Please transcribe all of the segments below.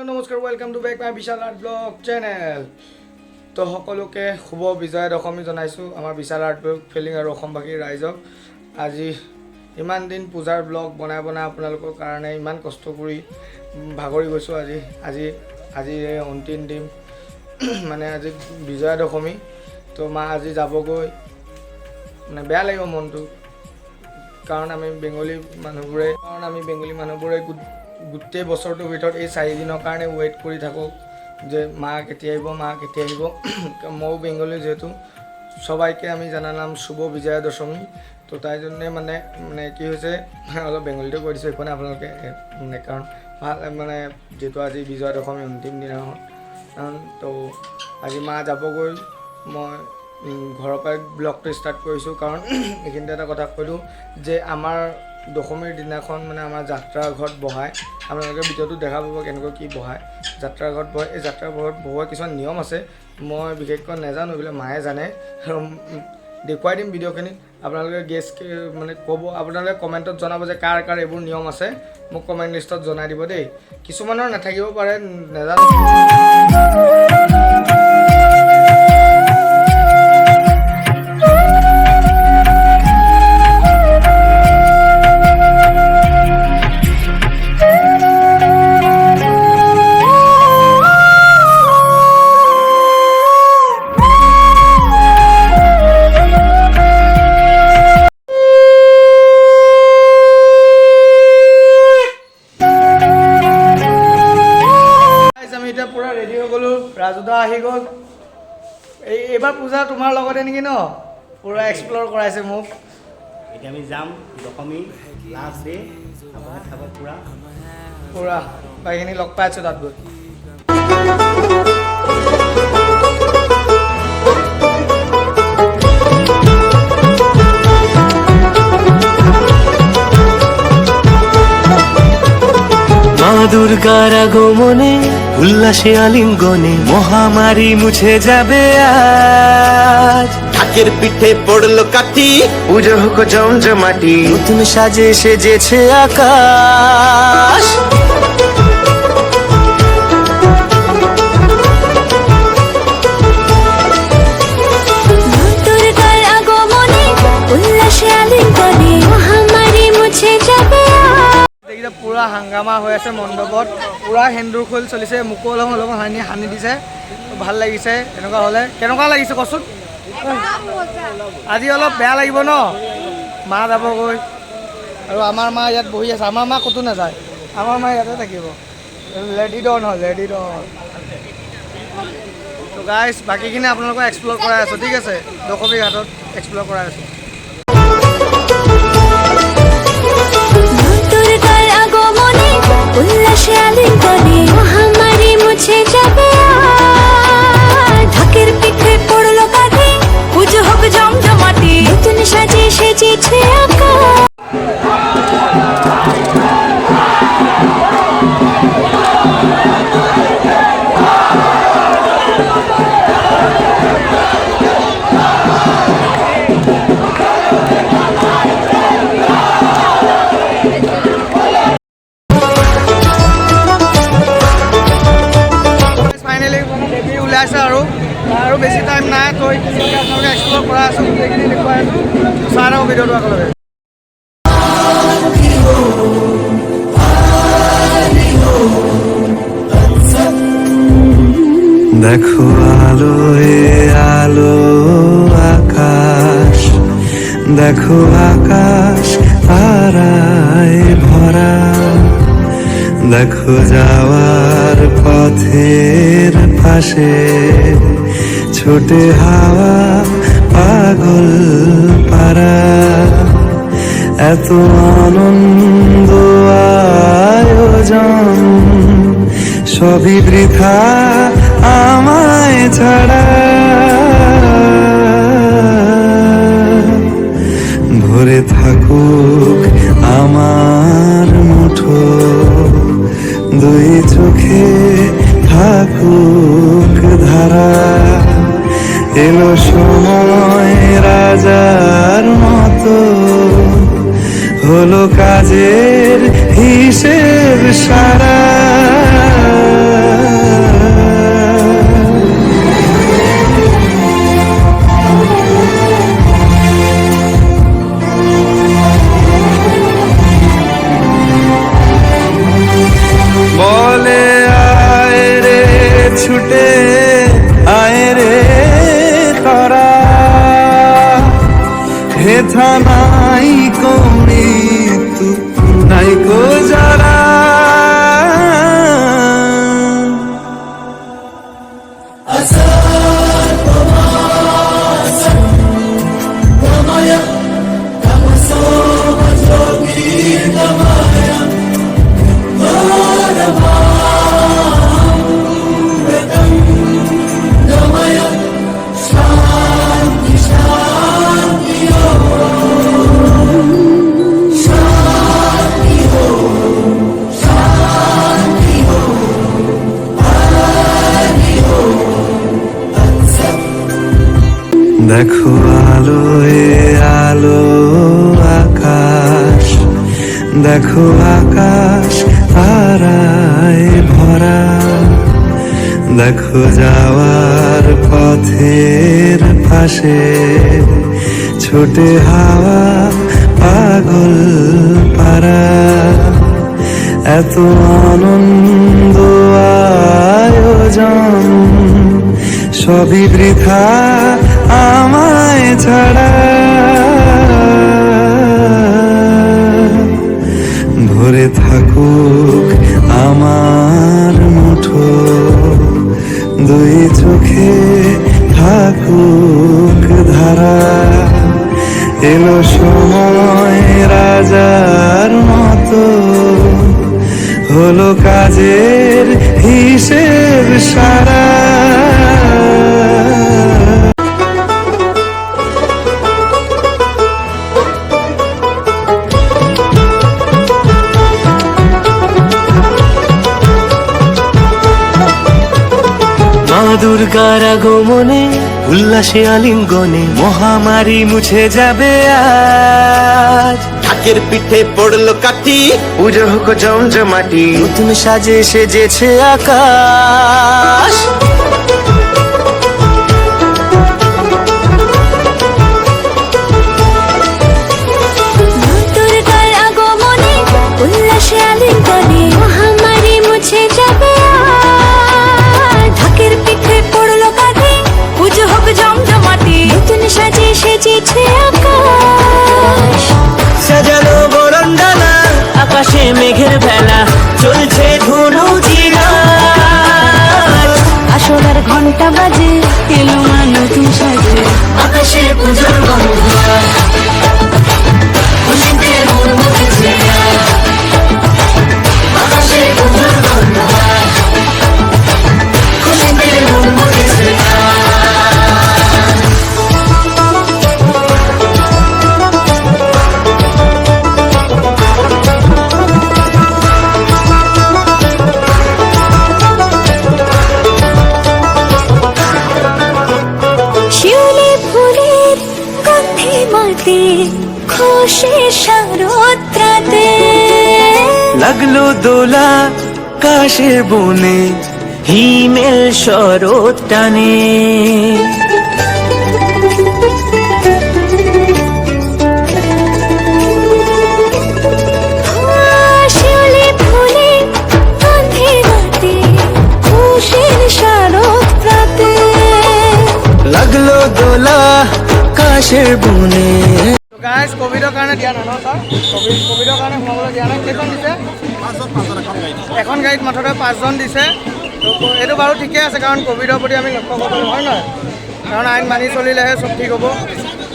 নমস্কাৰ welcome to back my Bishal art blog channel. তো সকলোকে শুভ বিজয়া দশমী জনাইছোঁ আমাৰ বিশাল আৰ্ট ব্লগ ফিলিং আৰু অসমবাসী ৰাইজক। আজি ইমান দিন পূজাৰ ব্লগ বনাই আপোনালোকৰ কাৰণে ইমান কষ্ট কৰি ভাগৰি গৈছোঁ। আজি অন্তিম দিন মানে আজি বিজয়া দশমী। তো মা আজি যাবগৈ, মানে বেয়া লাগিব মনটো, কাৰণ আমি বেংগলী মানুহবোৰে গোটেই বছৰটোৰ ভিতৰত এই 4 দিনৰ কাৰণে ৱেইট কৰি থাকোঁ যে মা কেতিয়া আহিব। ময়ো বেংগলী যিহেতু সবাইকে আমি জানালাম শুভ বিজয়া দশমী। তো তাই জন্যে মানে কি হৈছে অলপ বেংগলীটো কৈ দিছোঁ, একো নাই আপোনালোকে কাৰণ ভাল মানে যিহেতু আজি বিজয়া দশমী অন্তিম দিনাখন। তো আজি মা যাবগৈ, মই ঘৰৰ পৰাই ব্লগটো ষ্টাৰ্ট কৰিছোঁ। কাৰণ এইখিনিতে এটা কথা কৈ দিওঁ যে আমাৰ দশমীৰ দিনাখন মানে আমাৰ যাত্ৰা ঘৰত বহায়। আপোনালোকে ভিডিঅ'টো দেখা পাব কেনেকৈ কি বহায়, যাত্ৰা ঘৰত বহায়। এই যাত্ৰা ঘৰত বহোৱা কিছুমান নিয়ম আছে, মই বিশেষকৈ নাজানো, এইবিলাক মায়ে জানে। দেখুৱাই দিম ভিডিঅ'খিনিত, আপোনালোকে গেছ মানে ক'ব, আপোনালোকে কমেণ্টত জনাব যে কাৰ কাৰ এইবোৰ নিয়ম আছে, মোক কমেণ্ট লিষ্টত জনাই দিব দেই। কিছুমানৰ নাথাকিব পাৰে, নাজানো। পুৰা ৰেডি হৈ গ'লোঁ, ৰাজুদা আহি গ'ল। এইবাৰ পূজা তোমাৰ লগতে নেকি ন? পুৰা এক্সপ্ল'ৰ কৰাইছে মোক। এতিয়া আমি যাম দশমী লাষ্ট ডে, পুৰা বাকীখিনি লগ পাই আছোঁ তাত গৈ। মা দুর্গার আগমনে উল্লাসে আলিঙ্গনে মহামারী মুছে যাবে আজ। ঢাকের পিঠে পড়লো কাঠি, পুজো হোক জমজমাটি, নতুন সাজে সেজেছে আকাশ। দুর্গার আগমনে উল্লাসে আলিঙ্গনে মহামারী মুছে যাবে। পুৰা হাংগামা হৈ আছে মণ্ডপত, পুৰা সেন্দুৰ খোল চলিছে, মোকো অলপ সানি দিছে, ভাল লাগিছে। এনেকুৱা হ'লে কেনেকুৱা লাগিছে কচোন? আজি অলপ বেয়া লাগিব ন, মা যাবগৈ আৰু আমাৰ মা ইয়াত বহি আছে। আমাৰ মা ক'তো নাযায়, আমাৰ মা ইয়াতে থাকিব। লেডি ডন হ'ল, লেডি ডন। তো গাইজ বাকীখিনি আপোনালোকক এক্সপ্ল'ৰ কৰাই আছোঁ, ঠিক আছে? দশমী ঘাটত এক্সপ্ল'ৰ কৰাই আছোঁ। উল্লাসে আলিঙ্গনে মহামারী মুছে যাবে। ঢাকের পিঠে পড়লো কাঠি, পুজো হোক জমজমাটি, নতুন সাজে সেজেছে আকাশ। আৰু বেছি টাইম নাই, তো আপোনালোকে এক্সপ্ল'ৰ কৰাই আছোঁ, গোটেইখিনি দেখুৱাই আছোঁ। চাই থাকক ভিডিঅ'টো একেলগে। দেখো আলোয় আলো আকাশ, দেখো আকাশ তারায় ভরা, দেখো যাওয়ার পথের পাশে ছোটে হাওয়া পাগল পারা। এত আনন্দ আয়োজন সবই বৃথা আমায় ছাড়া। ভরে থাকুক আমার মুঠো, দুই চোখে থাকুক ধারা। এলো সময় রাজার মতো, হলো কাজের হিসেব সারা। বৃথা নাই কো মৃত্যু নাই কো যারা দেখো আলোয় আলো আকাশ দেখো আকাশ তারায় ভরা দেখো যাওয়ার পথের পাশে ছোটে হাওয়া পাগল পারা এত আনন্দ আয়োজন সবই বৃথা আমায় ছাড়া ভরে থাকুক আমার মুঠো দুই চোখে থাকুক ধারা এলো সময় রাজার মতো হলো কাজের হিসেব সারা দুর্গার আগমনে উল্লাসে আলিঙ্গনে মহামারী মুছে যাবে আজ ঢাকের পিঠে পড়লো কাঠি পুজো হোক জমজমাটি নতুন সাজে সেজেছে আকাশ দুর্গার আগমনে উল্লাসে আলিঙ্গনে মহামারী মুছে যাবে আজ। ঢাকের পিঠে পড়লো কাঠি পুজো হোক জমজমাটি নতুন সাজে সেজেছে আকাশ। সাজানো বরণডালা আকাশে মেঘের ভেলা চলছে ধনু জিনাত আসলার ঘন্টা বাজে এলো মা নতুন সাজে আকাশে পুজোর গন্ধ খুশিতে মন মুখেছে আকাশে পুজোর গন্ধ খুশিতে মন মুখেছে শিউলি ফুলের গন্ধে মাতে খুশির শারদরাতে লাগলো দোলা কাশের বনে হিমেল শরৎ টানে শিউলি ফুলের গন্ধে মাতে খুশির শারদরাতে লাগলো দোলা কাশের বনে গাইজ কোভিডৰ কাৰণে দিয়া নাই ন ছাৰ কোভিডৰ কাৰণে সোমাবলৈ দিয়া নাই কেইজন দিছে এখন গাড়ীত মুঠতে 5জন দিছে তো এইটো বাৰু ঠিকে আছে কাৰণ কোভিডৰ প্ৰতি আমি লক্ষ্য কৰিব লাগিব হয় নহয় কাৰণ আইন মানি চলিলেহে চব ঠিক হ'ব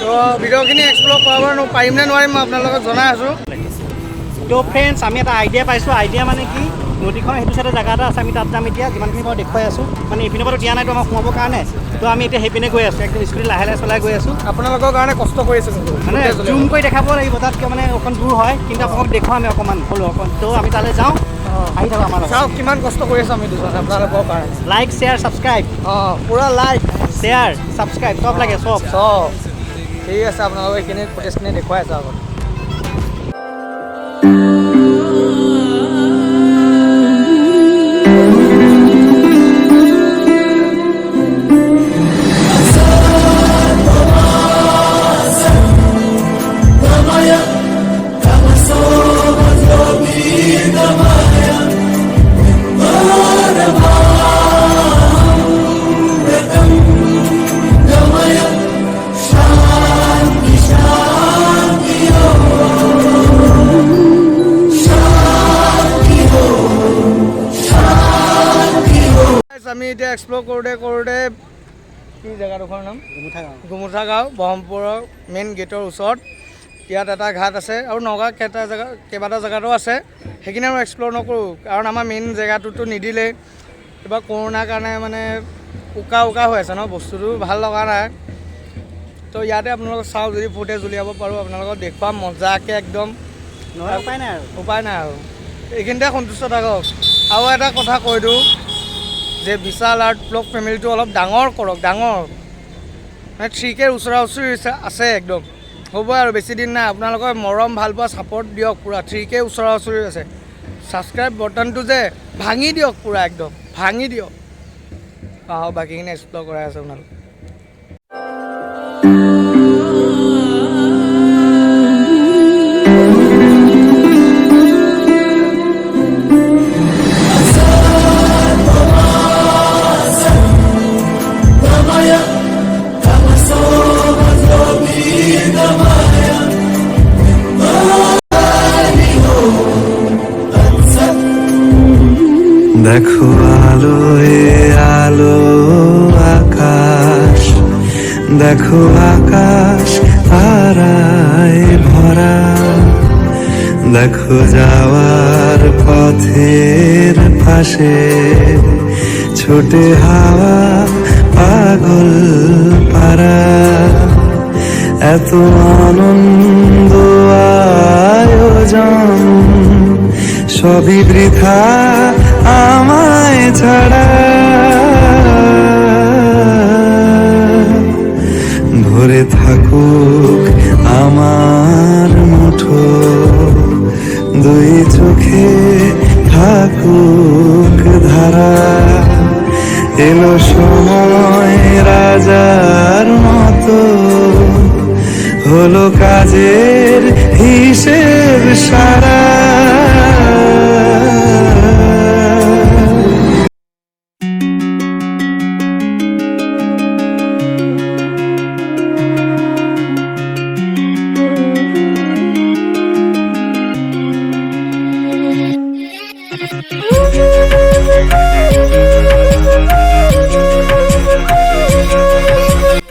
তো ভিডিঅ'খিনি এক্সপ্ল'ৰ কৰাব পাৰিম নে নোৱাৰিম মই আপোনালোকক জনাই আছোঁ তো ফ্ৰেণ্ডছ আমি এটা আইডিয়া পাইছোঁ আইডিয়া মানে কি নদীখনৰ সেইটো চাইডে জেগা এটা আছে আমি তাত যাম এতিয়া যিমানখিনি বাৰু দেখুৱাই আছোঁ মানে এইপিনৰ পৰা দিয়া নাইতো আমাক সোমাবৰ কাৰণে তো আমি এতিয়া সেইপিনে গৈ আছোঁ একদম স্কুটি লাহে লাহে চলাই গৈ আছোঁ আপোনালোকৰ কাৰণে কষ্ট কৰি আছোঁ কিন্তু মানে জুম কৰি দেখাব লাগিব তাতকৈ মানে অকণ দূৰ হয় কিন্তু আপোনাক দেখুৱাম আমি অকণমান হ'লেও অকণ তো আমি তালৈ যাওঁ আহি থাকোঁ আমাৰ চাওক কিমান কষ্ট কৰি আছোঁ আমি দুজনে আপোনালোকৰ কাৰণে লাইক শ্বেয়াৰ ছাবস্ক্ৰাইব অঁ পূৰা লাইক শ্বেয়াৰ ছাবস্ক্ৰাইব চব লাগে চব চব ঠিক আছে আপোনালোকৰ এইখিনি ফুটেজখিনি দেখুৱাই আছোঁ আগত আমি এতিয়া এক্সপ্ল'ৰ কৰোঁতে কি জেগাডোখৰ নাম গুমুঠা গাঁও ব্ৰহ্মপুৰৰ মেইন গেটৰ ওচৰত ইয়াত এটা ঘাট আছে আৰু নগাঁৱত কেইবাটা জেগাতো আছে সেইখিনি আমি এক্সপ্ল'ৰ নকৰোঁ কাৰণ আমাৰ মেইন জেগাটোতো নিদিলেই কিবা কৰোণাৰ কাৰণে মানে উকা হৈ আছে ন বস্তুটো ভাল লগা নাই তো ইয়াতে আপোনালোকক চাওঁ যদি ফুটেজ উলিয়াব পাৰোঁ আপোনালোকক দেখুৱাম মজাকৈ একদম উপায় নাই আৰু এইখিনিতে সন্তুষ্ট থাকক আৰু এটা কথা কৈ দিওঁ যে বিশাল আৰ্ট ব্লগ ফেমিলিটো অলপ ডাঙৰ কৰক মানে 3K ওচৰা ওচৰি আছে একদম হ'ব আৰু বেছি দিন নাই আপোনালোকৰ মৰম ভাল পোৱা ছাপৰ্ট দিয়ক পূৰা 3K ওচৰা ওচৰি আছে ছাবস্ক্ৰাইব বটনটো যে ভাঙি দিয়ক পূৰা একদম ভাঙি দিয়ক বাকীখিনি এক্সপ্ল'ৰ কৰাই আছে আপোনালোক দেখো আলোয় আলো আকাশ দেখো আকাশ তারায় ভরা দেখো যাওয়ার পথের পাশে ছোটে হাওয়া পাগল পারা এত আনন্দ আয়োজন সবই বৃথা আমায় ছাড়া ভরে থাকুক আমার মুঠো দুই চোখে থাকুক ধারা এলো সময় রাজার মতো হলো কাজের হিসেব সারা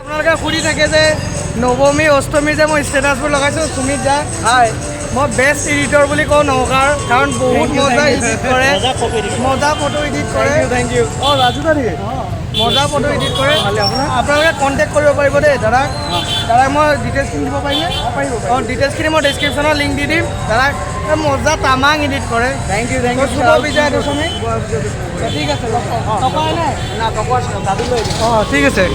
আপোনালোকে সুধি থাকে যে নৱমী অষ্টমী যে মই ষ্টেটাছবোৰ লগাইছোঁ সুমিত দা হাই মই বেষ্ট এডিটৰ বুলি কওঁ নগাঁৱৰ কাৰণ বহুত মজা এডিট কৰে মজা ফটো এডিট কৰে থেংক ইউ অঁ ৰাজু দা নেকি মজা ফটো এডিট কৰে আপোনালোকে কণ্টেক্ট কৰিব পাৰিব দেই দাদাক মই ডিটেইলছখিনি দিব পাৰিমনে অঁ ডিটেইলছখিনি মই ডেছক্ৰিপশ্যনত লিংক দি দিম দাদাক মজা তামাং এডিট কৰে থেংক ইউ শুভ বিজয়া দশমী ঠিক আছে অঁ ঠিক আছে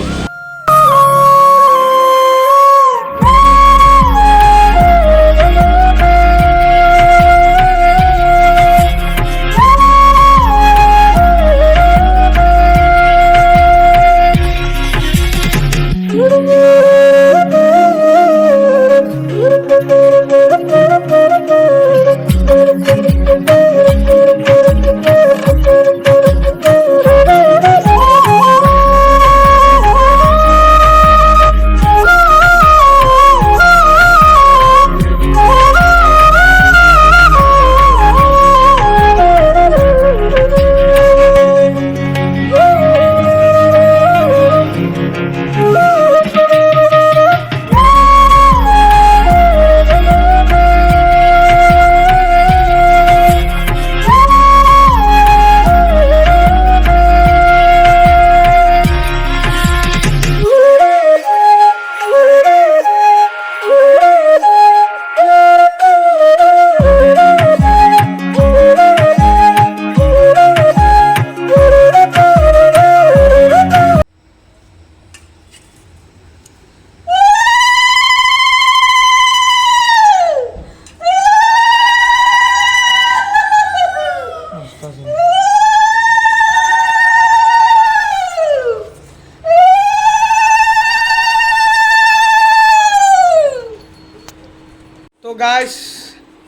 গাইজ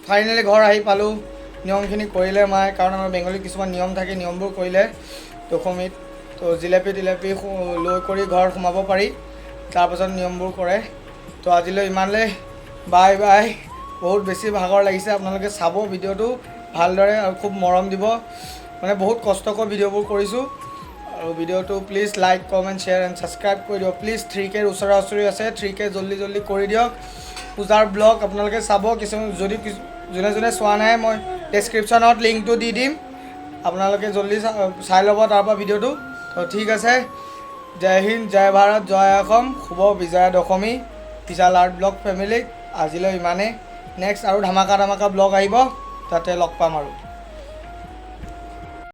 ফাইনেলি ঘৰ আহি পালোঁ নিয়মখিনি কৰিলে মায়ে কাৰণ আমাৰ বেংগলীত কিছুমান নিয়ম থাকে নিয়মবোৰ কৰিলে দশমীত তো জিলাপি তিলাপি লৈ কৰি ঘৰত সোমাব পাৰি তাৰপাছত নিয়মবোৰ কৰে তো আজিলৈ ইমানলৈ বাই বাই বহুত বেছি ভাগৰ লাগিছে আপোনালোকে চাব ভিডিঅ'টো ভালদৰে আৰু খুব মৰম দিব মানে বহুত কষ্টকৰ ভিডিঅ'বোৰ কৰিছোঁ আৰু ভিডিঅ'টো please like comment share and subscribe কৰি দিয়ক প্লিজ 3K ওচৰা ওচৰি আছে 3K জল্দি কৰি দিয়ক পূজাৰ ব্লগ আপোনালোকে চাব কিছুমান যদি যোনে যোনে চোৱা নাই মই ডেছক্ৰিপশ্যনত লিংকটো দি দিম আপোনালোকে জল্দি চাই ল'ব তাৰপৰা ভিডিঅ'টো তো ঠিক আছে জয় হিন্দ জয় ভাৰত জয় অসম শুভ বিজয়া দশমী বিশাল আৰ্ট ব্লগ ফেমিলিক আজিলৈ ইমানেই নেক্সট আৰু ধামাকা ব্লগ আহিব তাতে লগ পাম আৰু